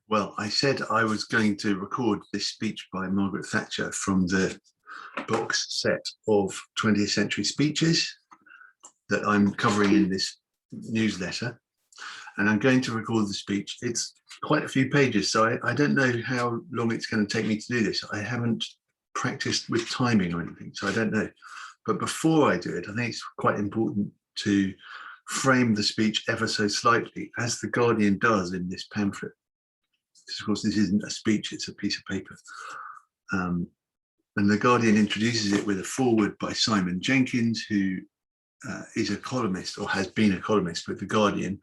Well, I said I was going to record this speech by Margaret Thatcher from the box set of 20th century speeches that I'm covering in this newsletter. And I'm going to record the speech. It's quite a few pages, so I don't know how long it's going to take me to do this. I haven't practiced with timing or anything, so I don't know. But before I do it, I think it's quite important to frame the speech ever so slightly, as The Guardian does in this pamphlet. Of course, this isn't a speech, it's a piece of paper. And The Guardian introduces it with a foreword by Simon Jenkins, who is a columnist, or has been a columnist with The Guardian,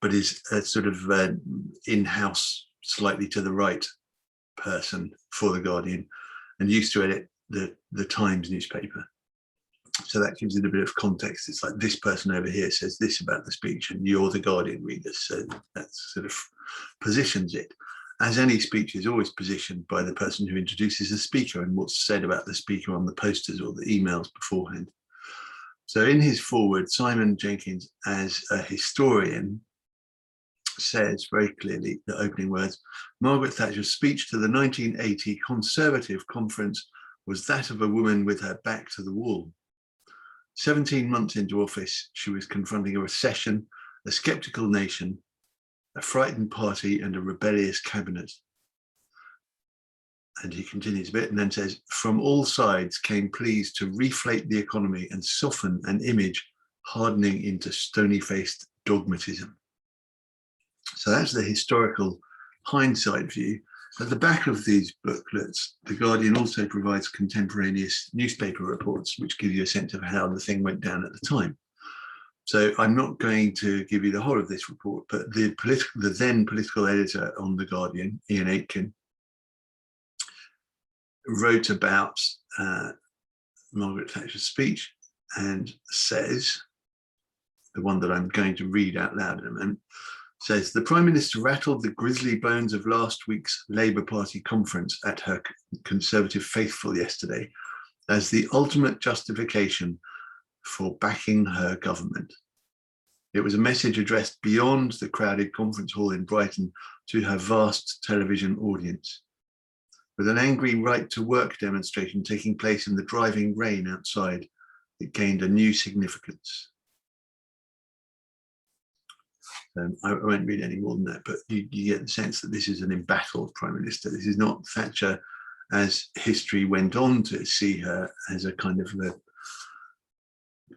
but is a sort of in-house, slightly to the right person for The Guardian, and used to edit the Times newspaper. So that gives it a bit of context. It's like, this person over here says this about the speech, and you're the Guardian reader. So that sort of positions it, as any speech is always positioned by the person who introduces the speaker and what's said about the speaker on the posters or the emails beforehand. So in his foreword, Simon Jenkins, as a historian, says very clearly, the opening words, Margaret Thatcher's speech to the 1980 Conservative Conference was that of a woman with her back to the wall. 17 months into office, she was confronting a recession, a sceptical nation, a frightened party, and a rebellious cabinet. And he continues a bit and then says, from all sides came pleas to reflate the economy and soften an image hardening into stony-faced dogmatism. So that's the historical hindsight view. At the back of these booklets, The Guardian also provides contemporaneous newspaper reports, which give you a sense of how the thing went down at the time. So I'm not going to give you the whole of this report, but the then political editor on The Guardian, Ian Aitken, wrote about Margaret Thatcher's speech and says, the one that I'm going to read out loud in a moment, says, the Prime Minister rattled the grisly bones of last week's Labour Party conference at her Conservative faithful yesterday as the ultimate justification for backing her government. It was a message addressed beyond the crowded conference hall in Brighton to her vast television audience. With an angry right to work demonstration taking place in the driving rain outside, it gained a new significance. I won't read any more than that, but you get the sense that this is an embattled Prime Minister. This is not Thatcher, as history went on to see her, as a kind of a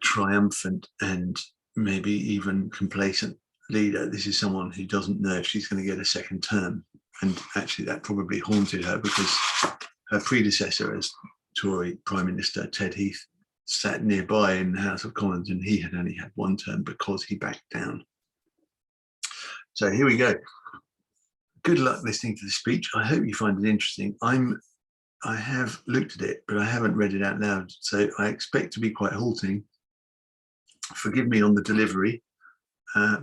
triumphant and maybe even complacent leader. This is someone who doesn't know if she's going to get a second term. And actually that probably haunted her, because her predecessor as Tory Prime Minister, Ted Heath, sat nearby in the House of Commons, and he had only had one term because he backed down. So here we go. Good luck listening to the speech. I hope you find it interesting. I have looked at it, but I haven't read it out loud, so I expect to be quite halting. Forgive me on the delivery,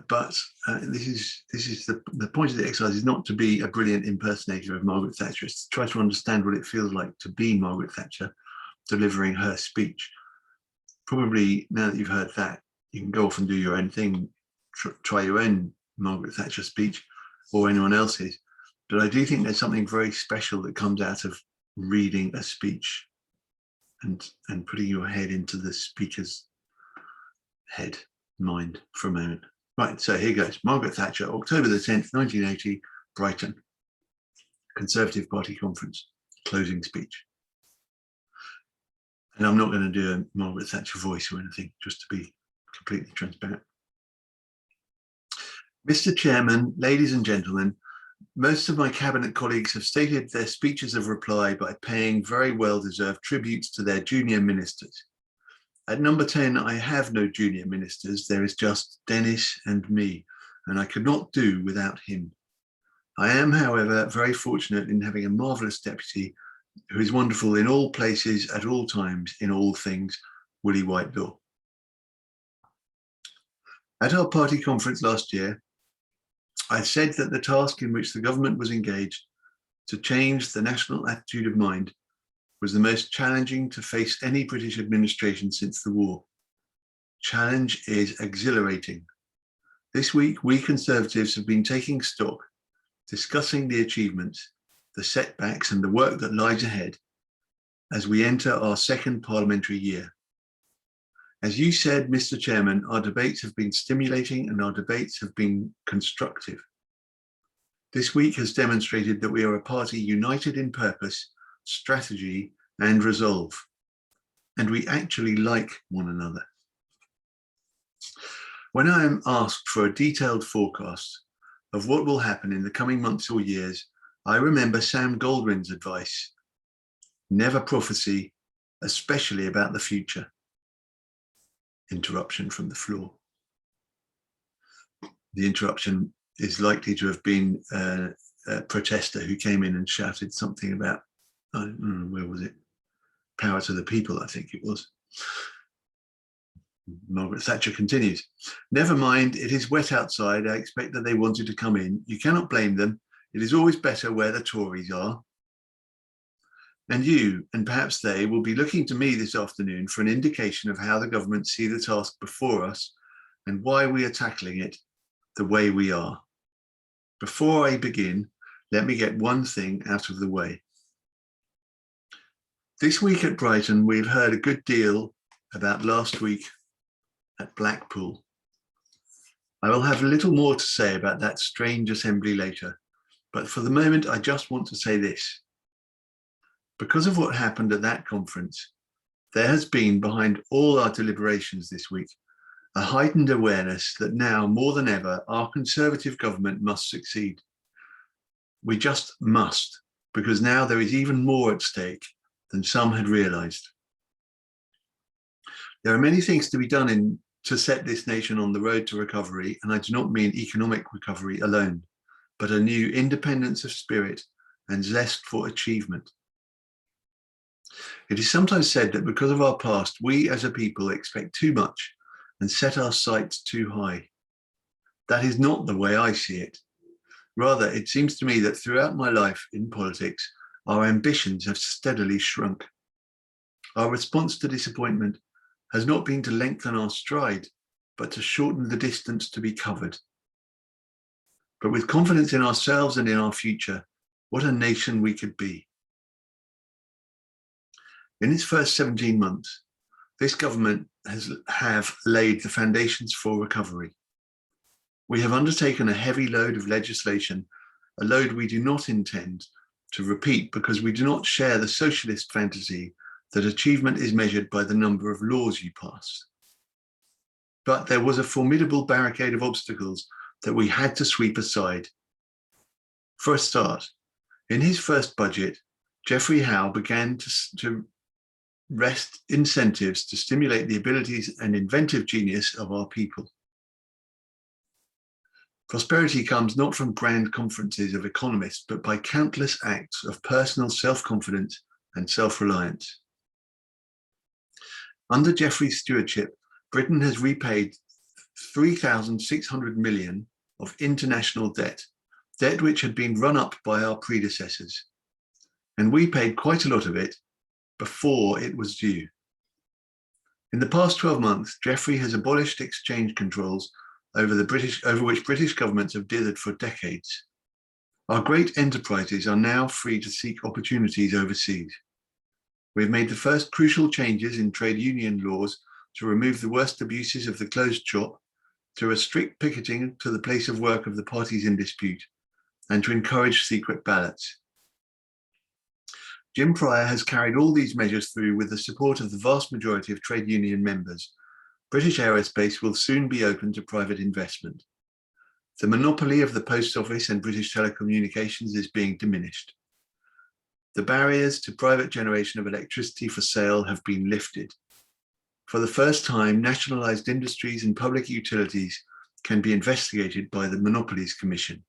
but this is the point of the exercise is not to be a brilliant impersonator of Margaret Thatcher. It's to try to understand what it feels like to be Margaret Thatcher delivering her speech. Probably now that you've heard that, you can go off and do your own thing, try your own Margaret Thatcher speech or anyone else's. But I do think there's something very special that comes out of reading a speech and putting your head into the speaker's mind for a moment. Right, so here goes. Margaret Thatcher, October the 10th, 1980, Brighton. Conservative Party conference, closing speech. And I'm not going to do a Margaret Thatcher voice or anything, just to be completely transparent. Mr. Chairman, ladies and gentlemen, most of my cabinet colleagues have stated their speeches of reply by paying very well-deserved tributes to their junior ministers. At number 10, I have no junior ministers. There is just Dennis and me, and I could not do without him. I am, however, very fortunate in having a marvellous deputy who is wonderful in all places, at all times, in all things, Willie Whitelaw. At our party conference last year, I said that the task in which the government was engaged to change the national attitude of mind was the most challenging to face any British administration since the war. Challenge is exhilarating. This week, we Conservatives have been taking stock discussing the achievements, the setbacks, and the work that lies ahead as we enter our second parliamentary year. As you said, Mr. Chairman, our debates have been stimulating and our debates have been constructive. This week has demonstrated that we are a party united in purpose, strategy, and resolve, and we actually like one another. When I am asked for a detailed forecast of what will happen in the coming months or years, I remember Sam Goldwyn's advice: never prophesy, especially about the future. Interruption from the floor. The interruption is likely to have been a protester who came in and shouted something about, where was it? Power to the people, I think it was. Margaret Thatcher continues, never mind, it is wet outside. I expect that they wanted to come in. You cannot blame them. It is always better where the Tories are. And you, and perhaps they, will be looking to me this afternoon for an indication of how the government see the task before us and why we are tackling it the way we are. Before I begin, let me get one thing out of the way. This week at Brighton, we've heard a good deal about last week at Blackpool. I will have a little more to say about that strange assembly later, but for the moment, I just want to say this. Because of what happened at that conference, there has been behind all our deliberations this week a heightened awareness that now more than ever, our Conservative government must succeed. We just must, because now there is even more at stake than some had realised. There are many things to be done to set this nation on the road to recovery, and I do not mean economic recovery alone, but a new independence of spirit and zest for achievement. It is sometimes said that because of our past, we as a people expect too much and set our sights too high. That is not the way I see it. Rather, it seems to me that throughout my life in politics, our ambitions have steadily shrunk. Our response to disappointment has not been to lengthen our stride, but to shorten the distance to be covered. But with confidence in ourselves and in our future, what a nation we could be. In its first 17 months, this government have laid the foundations for recovery. We have undertaken a heavy load of legislation, a load we do not intend to repeat because we do not share the socialist fantasy that achievement is measured by the number of laws you pass. But there was a formidable barricade of obstacles that we had to sweep aside. For a start, in his first budget, Geoffrey Howe began to wrest incentives to stimulate the abilities and inventive genius of our people. Prosperity comes not from grand conferences of economists, but by countless acts of personal self-confidence and self-reliance. Under Geoffrey's stewardship, Britain has repaid 3,600 million of international debt which had been run up by our predecessors. And we paid quite a lot of it before it was due. In the past 12 months, Geoffrey has abolished exchange controls over which British governments have dithered for decades. Our great enterprises are now free to seek opportunities overseas. We have made the first crucial changes in trade union laws to remove the worst abuses of the closed shop, to restrict picketing to the place of work of the parties in dispute, and to encourage secret ballots. Jim Pryor has carried all these measures through with the support of the vast majority of trade union members. British aerospace will soon be open to private investment. The monopoly of the Post Office and British Telecommunications is being diminished. The barriers to private generation of electricity for sale have been lifted. For the first time, nationalised industries and public utilities can be investigated by the Monopolies Commission,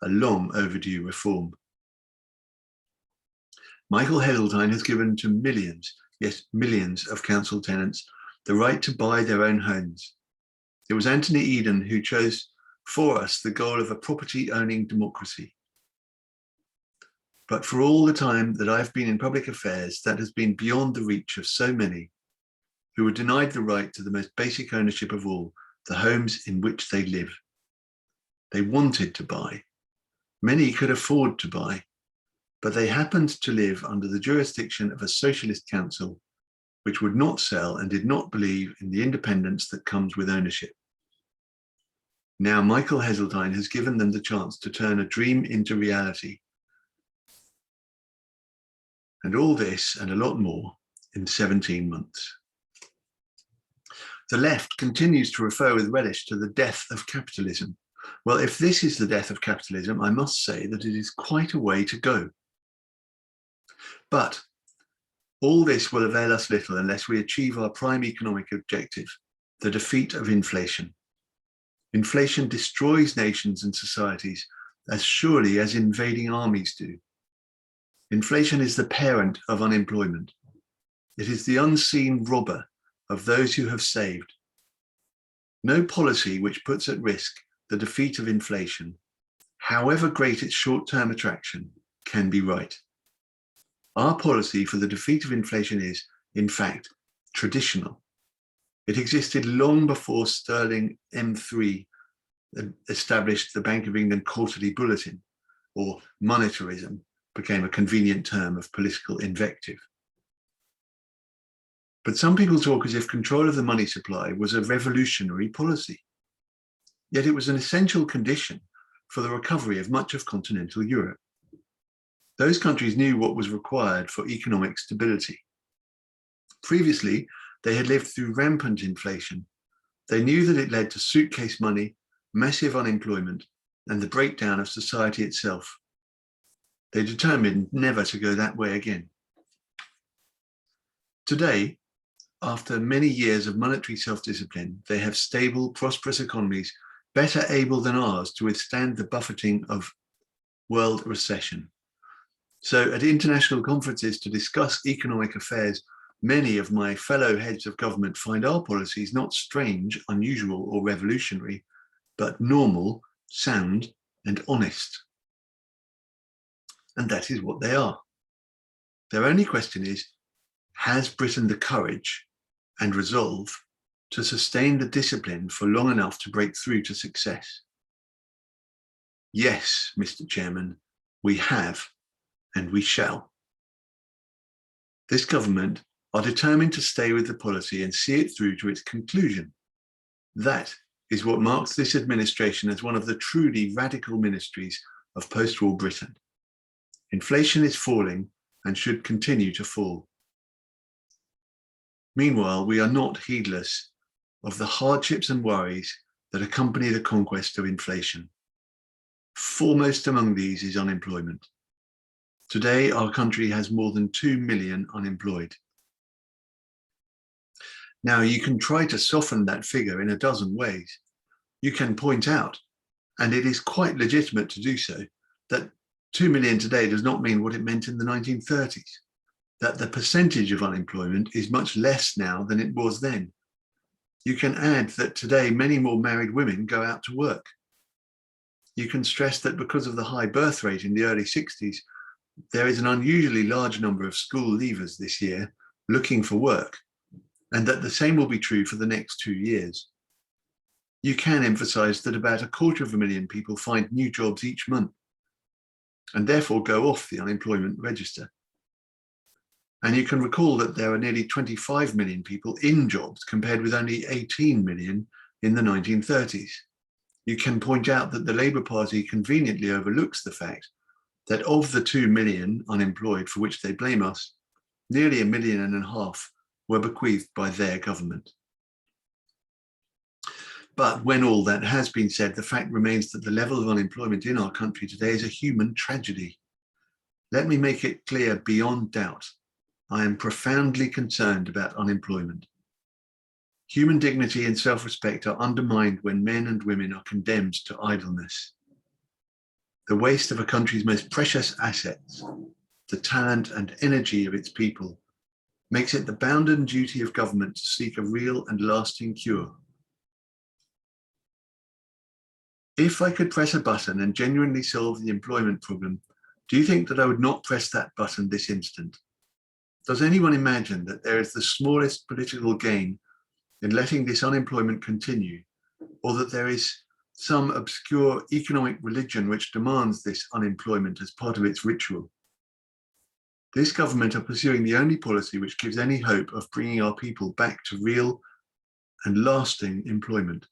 a long overdue reform. Michael Heseltine has given to millions, yes, millions of council tenants the right to buy their own homes. It was Anthony Eden who chose for us the goal of a property-owning democracy. But for all the time that I've been in public affairs, that has been beyond the reach of so many who were denied the right to the most basic ownership of all, the homes in which they live. They wanted to buy, Many could afford to buy, but they happened to live under the jurisdiction of a socialist council which would not sell and did not believe in the independence that comes with ownership. Now Michael Heseltine has given them the chance to turn a dream into reality. And all this and a lot more in 17 months. The left continues to refer with relish to the death of capitalism. Well, if this is the death of capitalism, I must say that it is quite a way to go. But all this will avail us little unless we achieve our prime economic objective, the defeat of inflation. Inflation destroys nations and societies as surely as invading armies do. Inflation is the parent of unemployment. It is the unseen robber of those who have saved. No policy which puts at risk the defeat of inflation, however great its short-term attraction, can be right. Our policy for the defeat of inflation is, in fact, traditional. It existed long before Sterling M3 established the Bank of England Quarterly Bulletin, or monetarism became a convenient term of political invective. But some people talk as if control of the money supply was a revolutionary policy. Yet it was an essential condition for the recovery of much of continental Europe. Those countries knew what was required for economic stability. Previously, they had lived through rampant inflation. They knew that it led to suitcase money, massive unemployment, and the breakdown of society itself. They determined never to go that way again. Today, after many years of monetary self-discipline, they have stable, prosperous economies, better able than ours to withstand the buffeting of world recession. So at international conferences to discuss economic affairs, many of my fellow heads of government find our policies not strange, unusual, or revolutionary, but normal, sound, and honest. And that is what they are. Their only question is, has Britain the courage and resolve to sustain the discipline for long enough to break through to success? Yes, Mr. Chairman, we have, and we shall. This government are determined to stay with the policy and see it through to its conclusion. That is what marks this administration as one of the truly radical ministries of post-war Britain. Inflation is falling and should continue to fall. Meanwhile, we are not heedless of the hardships and worries that accompany the conquest of inflation. Foremost among these is unemployment. Today, our country has more than 2 million unemployed. Now, you can try to soften that figure in a dozen ways. You can point out, and it is quite legitimate to do so, that 2 million today does not mean what it meant in the 1930s, that the percentage of unemployment is much less now than it was then. You can add that today many more married women go out to work. You can stress that because of the high birth rate in the early 60s, there is an unusually large number of school leavers this year looking for work, and that the same will be true for the next 2 years. You can emphasize that about 250,000 people find new jobs each month, and therefore go off the unemployment register. And you can recall that there are nearly 25 million people in jobs compared with only 18 million in the 1930s. You can point out that the Labour Party conveniently overlooks the fact that of the 2 million unemployed for which they blame us, nearly 1.5 million were bequeathed by their government. But when all that has been said, the fact remains that the level of unemployment in our country today is a human tragedy. Let me make it clear beyond doubt, I am profoundly concerned about unemployment. Human dignity and self-respect are undermined when men and women are condemned to idleness. The waste of a country's most precious assets, the talent and energy of its people, makes it the bounden duty of government to seek a real and lasting cure. If I could press a button and genuinely solve the employment problem, do you think that I would not press that button this instant? Does anyone imagine that there is the smallest political gain in letting this unemployment continue, or that there is some obscure economic religion which demands this unemployment as part of its ritual. This government are pursuing the only policy which gives any hope of bringing our people back to real and lasting employment.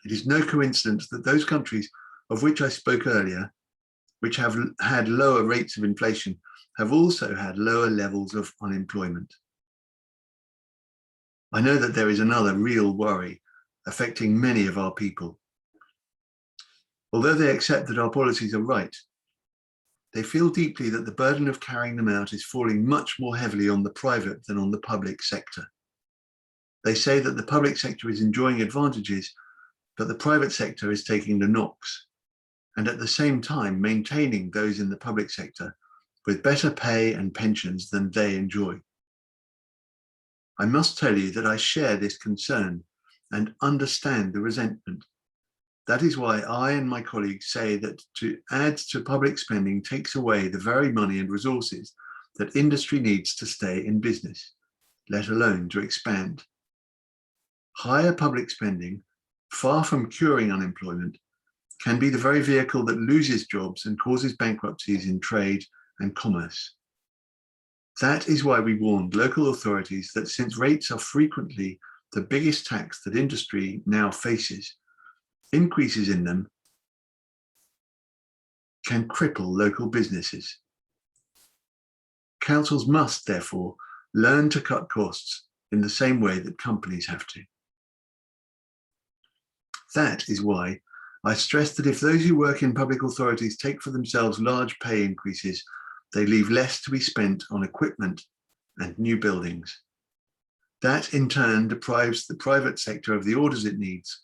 It is no coincidence that those countries of which I spoke earlier, which have had lower rates of inflation, have also had lower levels of unemployment. I know that there is another real worry affecting many of our people. Although they accept that our policies are right, they feel deeply that the burden of carrying them out is falling much more heavily on the private than on the public sector. They say that the public sector is enjoying advantages, but the private sector is taking the knocks, and at the same time maintaining those in the public sector with better pay and pensions than they enjoy. I must tell you that I share this concern and understand the resentment. That is why I and my colleagues say that to add to public spending takes away the very money and resources that industry needs to stay in business, let alone to expand. Higher public spending, far from curing unemployment, can be the very vehicle that loses jobs and causes bankruptcies in trade and commerce. That is why we warned local authorities that since rates are frequently the biggest tax that industry now faces, increases in them can cripple local businesses. Councils must, therefore, learn to cut costs in the same way that companies have to. That is why I stress that if those who work in public authorities take for themselves large pay increases, they leave less to be spent on equipment and new buildings. That in turn deprives the private sector of the orders it needs,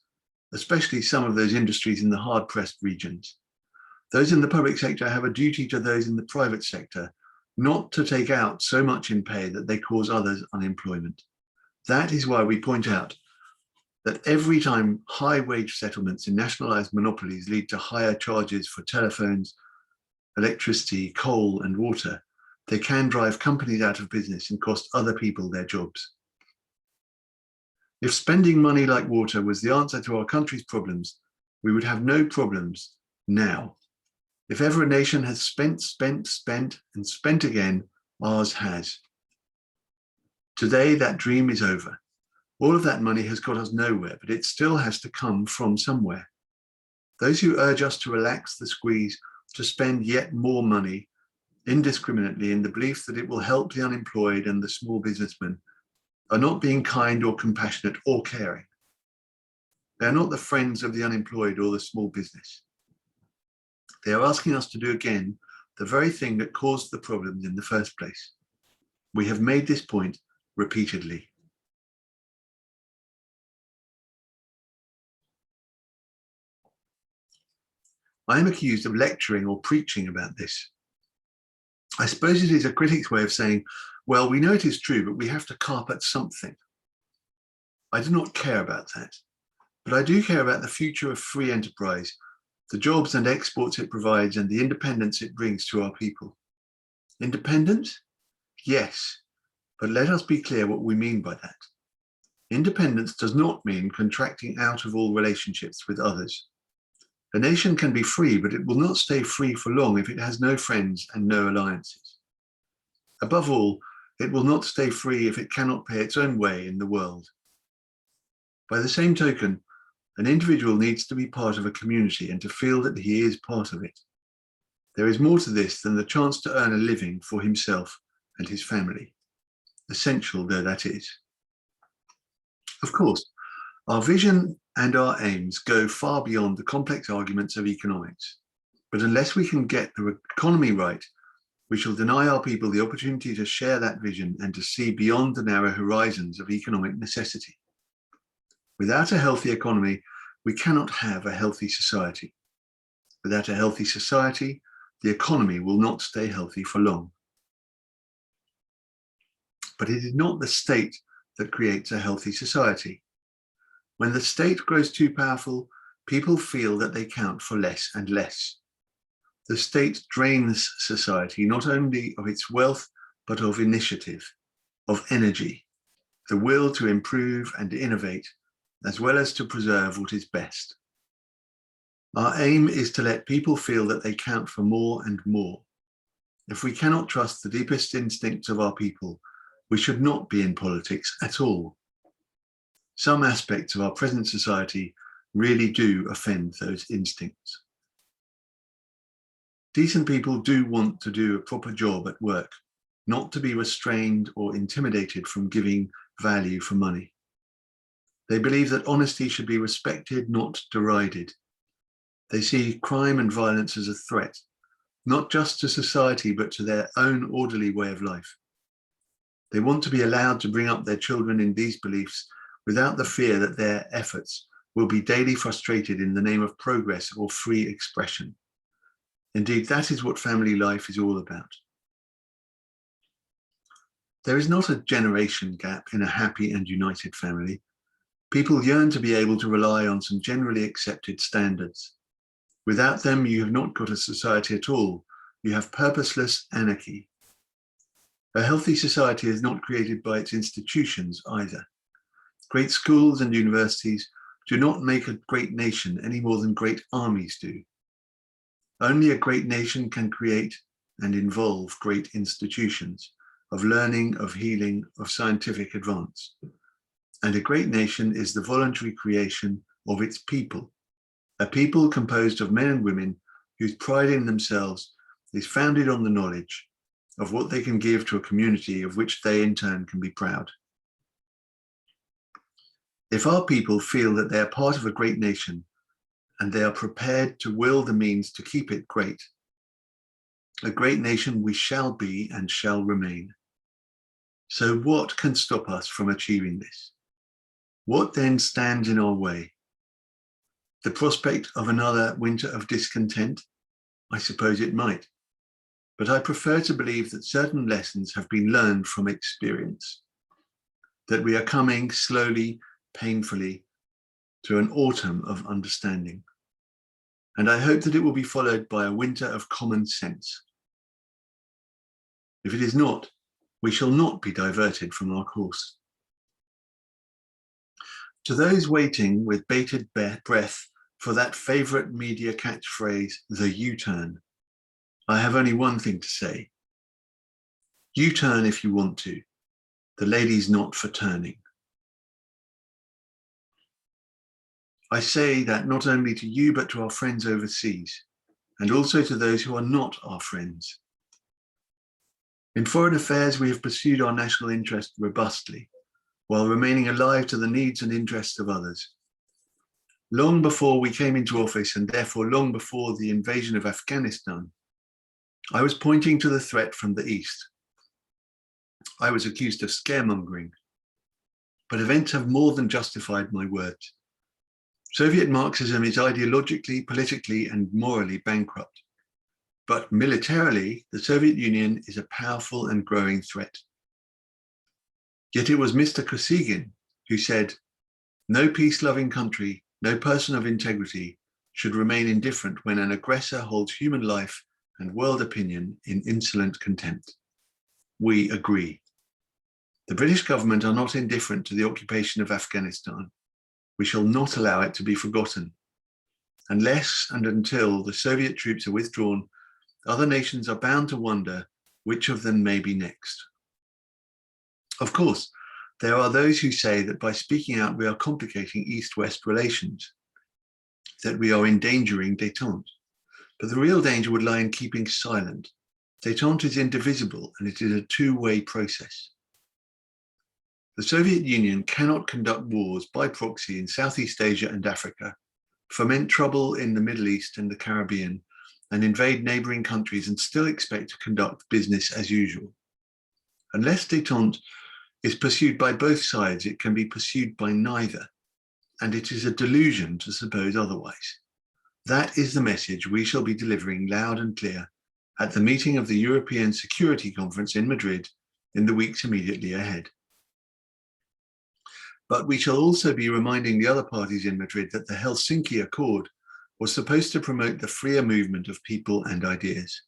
especially some of those industries in the hard-pressed regions. Those in the public sector have a duty to those in the private sector not to take out so much in pay that they cause others unemployment. That is why we point out that every time high wage settlements in nationalized monopolies lead to higher charges for telephones, electricity, coal, and water, they can drive companies out of business and cost other people their jobs. If spending money like water was the answer to our country's problems, we would have no problems now. If ever a nation has spent, and spent again, ours has. Today, that dream is over. All of that money has got us nowhere, but it still has to come from somewhere. Those who urge us to relax the squeeze, to spend yet more money indiscriminately in the belief that it will help the unemployed and the small businessmen, are not being kind or compassionate or caring. They are not the friends of the unemployed or the small business. They are asking us to do again the very thing that caused the problems in the first place. We have made this point repeatedly. I am accused of lecturing or preaching about this. I suppose it is a critic's way of saying, well, we know it is true, but we have to carp at something. I do not care about that, but I do care about the future of free enterprise, the jobs and exports it provides, and the independence it brings to our people. Independence? Yes, but let us be clear what we mean by that. Independence does not mean contracting out of all relationships with others. A nation can be free, but it will not stay free for long if it has no friends and no alliances. Above all, it will not stay free if it cannot pay its own way in the world. By the same token, an individual needs to be part of a community and to feel that he is part of it. There is more to this than the chance to earn a living for himself and his family, essential though that is. Of course, our vision and our aims go far beyond the complex arguments of economics. But unless we can get the economy right, we shall deny our people the opportunity to share that vision and to see beyond the narrow horizons of economic necessity. Without a healthy economy, we cannot have a healthy society. Without a healthy society, the economy will not stay healthy for long. But it is not the state that creates a healthy society. When the state grows too powerful, people feel that they count for less and less. The state drains society not only of its wealth, but of initiative, of energy, the will to improve and innovate, as well as to preserve what is best. Our aim is to let people feel that they count for more and more. If we cannot trust the deepest instincts of our people, we should not be in politics at all. Some aspects of our present society really do offend those instincts. Decent people do want to do a proper job at work, not to be restrained or intimidated from giving value for money. They believe that honesty should be respected, not derided. They see crime and violence as a threat, not just to society, but to their own orderly way of life. They want to be allowed to bring up their children in these beliefs without the fear that their efforts will be daily frustrated in the name of progress or free expression. Indeed, that is what family life is all about. There is not a generation gap in a happy and united family. People yearn to be able to rely on some generally accepted standards. Without them, you have not got a society at all. You have purposeless anarchy. A healthy society is not created by its institutions either. Great schools and universities do not make a great nation any more than great armies do. Only a great nation can create and involve great institutions of learning, of healing, of scientific advance. And a great nation is the voluntary creation of its people, a people composed of men and women whose pride in themselves is founded on the knowledge of what they can give to a community of which they in turn can be proud. If our people feel that they are part of a great nation and they are prepared to will the means to keep it great, a great nation we shall be and shall remain. So what can stop us from achieving this? What then stands in our way? The prospect of another winter of discontent? I suppose it might. But I prefer to believe that certain lessons have been learned from experience, that we are coming slowly, painfully, to an autumn of understanding. And I hope that it will be followed by a winter of common sense. If it is not, we shall not be diverted from our course. To those waiting with bated breath for that favorite media catchphrase, the U-turn, I have only one thing to say. U-turn if you want to. The lady's not for turning. I say that not only to you, but to our friends overseas, and also to those who are not our friends. In foreign affairs, we have pursued our national interest robustly, while remaining alive to the needs and interests of others. Long before we came into office, and therefore long before the invasion of Afghanistan, I was pointing to the threat from the East. I was accused of scaremongering, but events have more than justified my words. Soviet Marxism is ideologically, politically, and morally bankrupt. But militarily, the Soviet Union is a powerful and growing threat. Yet it was Mr. Kosygin who said, "No peace-loving country, no person of integrity should remain indifferent when an aggressor holds human life and world opinion in insolent contempt." We agree. The British government are not indifferent to the occupation of Afghanistan. We shall not allow it to be forgotten. Unless and until the Soviet troops are withdrawn, other nations are bound to wonder which of them may be next. Of course, there are those who say that by speaking out, we are complicating East-West relations, that we are endangering détente. But the real danger would lie in keeping silent. Détente is indivisible, and it is a two-way process. The Soviet Union cannot conduct wars by proxy in Southeast Asia and Africa, foment trouble in the Middle East and the Caribbean, and invade neighboring countries and still expect to conduct business as usual. Unless détente is pursued by both sides, it can be pursued by neither, and it is a delusion to suppose otherwise. That is the message we shall be delivering loud and clear at the meeting of the European Security Conference in Madrid in the weeks immediately ahead. But we shall also be reminding the other parties in Madrid that the Helsinki Accord was supposed to promote the freer movement of people and ideas.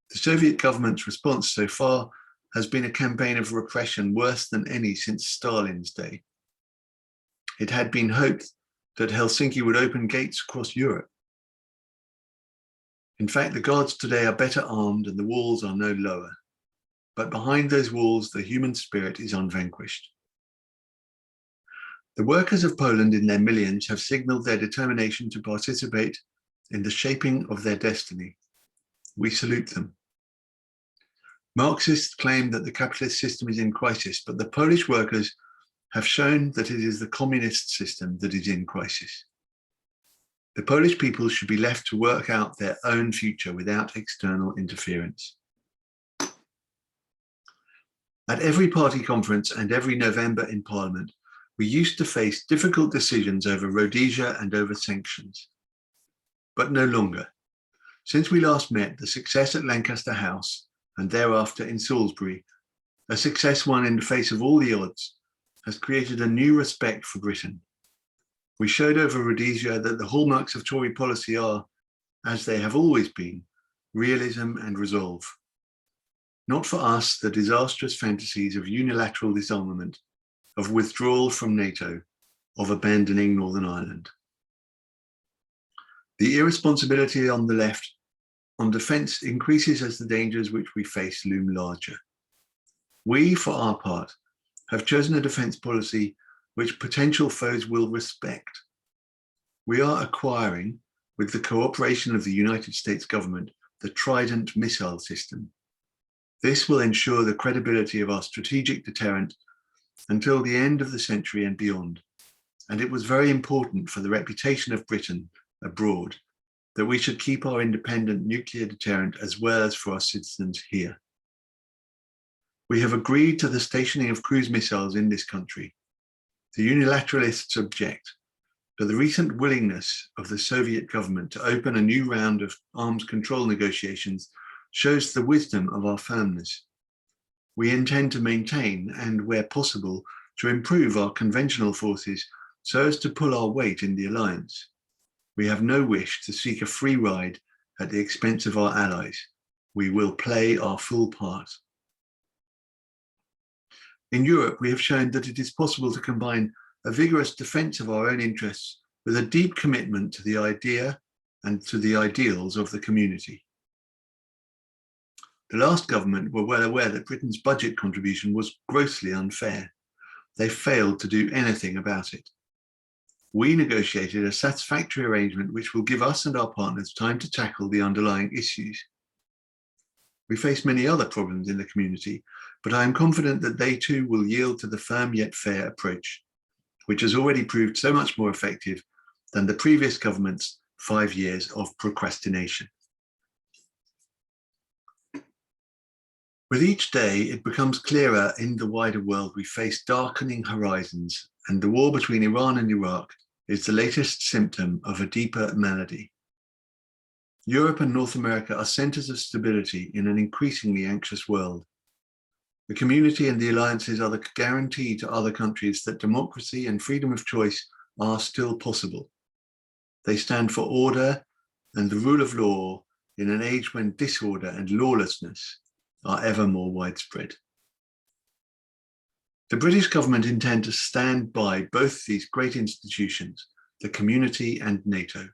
The Soviet government's response so far has been a campaign of repression worse than any since Stalin's day. It had been hoped that Helsinki would open gates across Europe, In fact, the guards today are better armed and the walls are no lower. But behind those walls, the human spirit is unvanquished. The workers of Poland in their millions have signaled their determination to participate in the shaping of their destiny. We salute them. Marxists claim that the capitalist system is in crisis, but the Polish workers have shown that it is the communist system that is in crisis. The Polish people should be left to work out their own future without external interference. At every party conference and every November in Parliament, we used to face difficult decisions over Rhodesia and over sanctions, but no longer. Since we last met, the success at Lancaster House and thereafter in Salisbury, a success won in the face of all the odds, has created a new respect for Britain. We showed over Rhodesia that the hallmarks of Tory policy are, as they have always been, realism and resolve. Not for us the disastrous fantasies of unilateral disarmament, of withdrawal from NATO, of abandoning Northern Ireland. The irresponsibility on the left on defence increases as the dangers which we face loom larger. We, for our part, have chosen a defence policy which potential foes will respect. We are acquiring, with the cooperation of the United States government, the Trident missile system. This will ensure the credibility of our strategic deterrent until the end of the century and beyond. And it was very important for the reputation of Britain abroad that we should keep our independent nuclear deterrent as well as for our citizens here. We have agreed to the stationing of cruise missiles in this country. The unilateralists object, but the recent willingness of the Soviet government to open a new round of arms control negotiations shows the wisdom of our firmness. We intend to maintain and, where possible, to improve our conventional forces so as to pull our weight in the alliance. We have no wish to seek a free ride at the expense of our allies. We will play our full part. In Europe, we have shown that it is possible to combine a vigorous defence of our own interests with a deep commitment to the idea and to the ideals of the community. The last government were well aware that Britain's budget contribution was grossly unfair. They failed to do anything about it. We negotiated a satisfactory arrangement which will give us and our partners time to tackle the underlying issues. We face many other problems in the community, but I am confident that they too will yield to the firm yet fair approach, which has already proved so much more effective than the previous government's 5 years of procrastination. With each day, it becomes clearer in the wider world we face darkening horizons, and the war between Iran and Iraq is the latest symptom of a deeper malady. Europe and North America are centres of stability in an increasingly anxious world. The community and the alliances are the guarantee to other countries that democracy and freedom of choice are still possible. They stand for order and the rule of law in an age when disorder and lawlessness are ever more widespread. The British government intend to stand by both these great institutions, the community and NATO.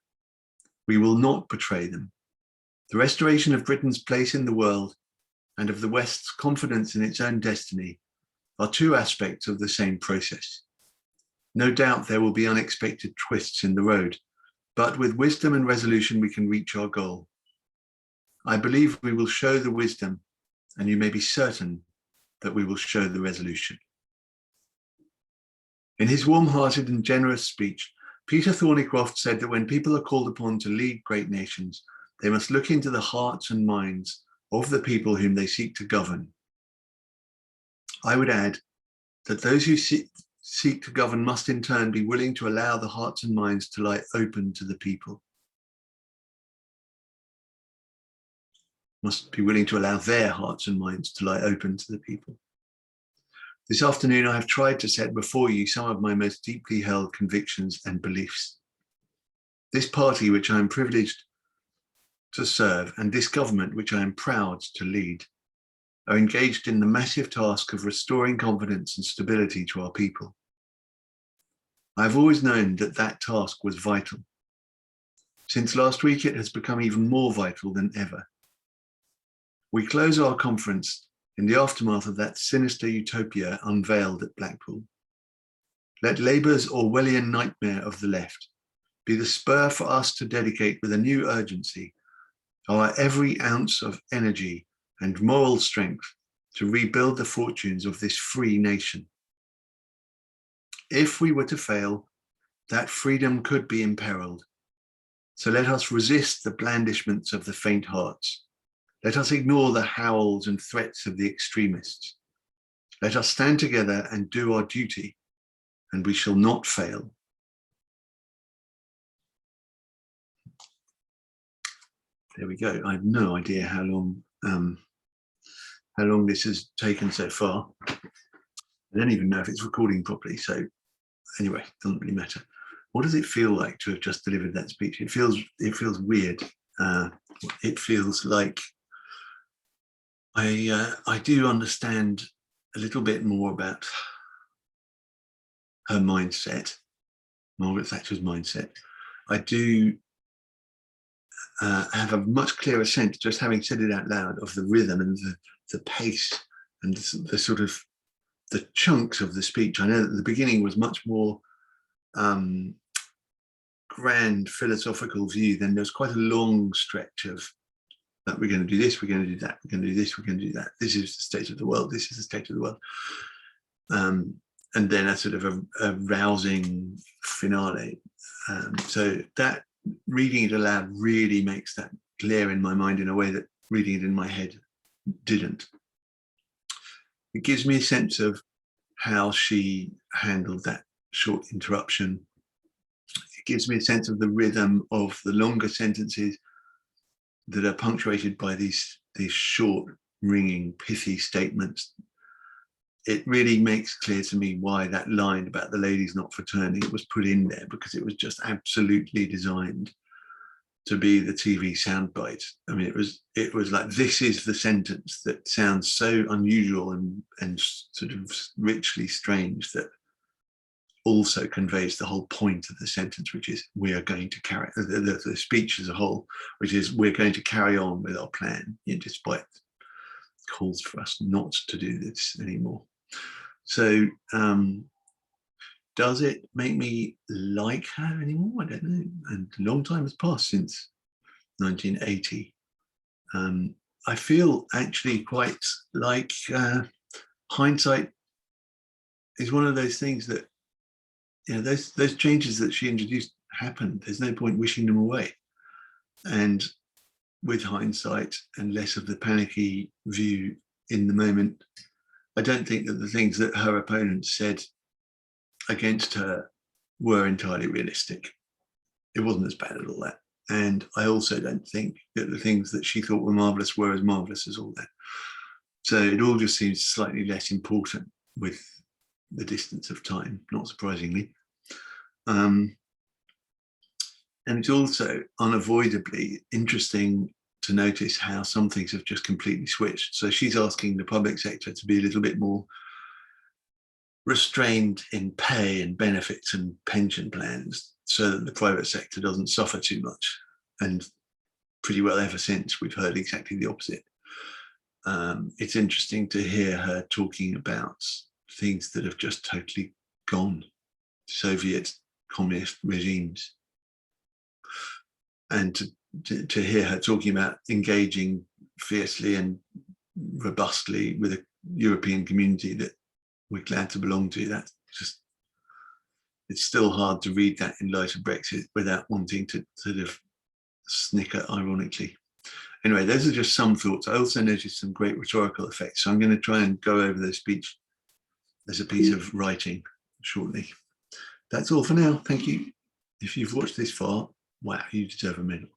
We will not betray them. The restoration of Britain's place in the world and of the West's confidence in its own destiny are two aspects of the same process. No doubt there will be unexpected twists in the road, but with wisdom and resolution we can reach our goal. I believe we will show the wisdom, and you may be certain that we will show the resolution. In his warm-hearted and generous speech, Peter Thornycroft said that when people are called upon to lead great nations, they must look into the hearts and minds of the people whom they seek to govern. I would add that those who seek to govern must in turn be willing to allow the hearts and minds to lie open to the people. Must be willing to allow their hearts and minds to lie open to the people. This afternoon, I have tried to set before you some of my most deeply held convictions and beliefs. This party, which I am privileged to serve, and this government, which I am proud to lead, are engaged in the massive task of restoring confidence and stability to our people. I have always known that that task was vital. Since last week, it has become even more vital than ever. We close our conference in the aftermath of that sinister utopia unveiled at Blackpool. Let Labour's Orwellian nightmare of the left be the spur for us to dedicate with a new urgency our every ounce of energy and moral strength to rebuild the fortunes of this free nation. If we were to fail, that freedom could be imperiled. So let us resist the blandishments of the faint hearts. Let us ignore the howls and threats of the extremists. Let us stand together and do our duty, and we shall not fail. There we go. I have no idea how long this has taken so far. I don't even know if it's recording properly. So anyway, doesn't really matter. What does it feel like to have just delivered that speech? It feels weird. It feels like I do understand a little bit more about her mindset, Margaret Thatcher's mindset. I do have a much clearer sense, just having said it out loud, of the rhythm and the pace and the sort of the chunks of the speech. I know that the beginning was much more grand philosophical view. Then there's quite a long stretch of that we're going to do this, we're going to do that, we're going to do this, we're going to do that. This is the state of the world. This is the state of the world. And then a sort of a rousing finale. So that reading it aloud really makes that clear in my mind in a way that reading it in my head didn't. It gives me a sense of how she handled that short interruption. It gives me a sense of the rhythm of the longer sentences that are punctuated by these short, ringing, pithy statements. It really makes clear to me why that line about the ladies not fraternity was put in there, because it was just absolutely designed to be the TV soundbite. I mean, it was like, this is the sentence that sounds so unusual and sort of richly strange that also conveys the whole point of the sentence, which is we are going to carry the speech as a whole, which is we're going to carry on with our plan, despite calls for us not to do this anymore. So does it make me like her anymore? I don't know. And a long time has passed since 1980. I feel actually quite like hindsight is one of those things that, those changes that she introduced happened. There's no point wishing them away. And with hindsight and less of the panicky view in the moment, I don't think that the things that her opponents said against her were entirely realistic. It wasn't as bad as all that. And I also don't think that the things that she thought were marvellous were as marvellous as all that. So it all just seems slightly less important with the distance of time, not surprisingly. And it's also unavoidably interesting to notice how some things have just completely switched. So she's asking the public sector to be a little bit more restrained in pay and benefits and pension plans so that the private sector doesn't suffer too much. And pretty well ever since, we've heard exactly the opposite. It's interesting to hear her talking about things that have just totally gone, Soviet communist regimes. And to hear her talking about engaging fiercely and robustly with a European community that we're glad to belong to, that's just, it's still hard to read that in light of Brexit without wanting to sort of snicker ironically. Anyway, those are just some thoughts. I also noticed some great rhetorical effects. So I'm going to try and go over the speech as a piece of writing shortly. That's all for now. Thank you. If you've watched this far, wow, you deserve a medal.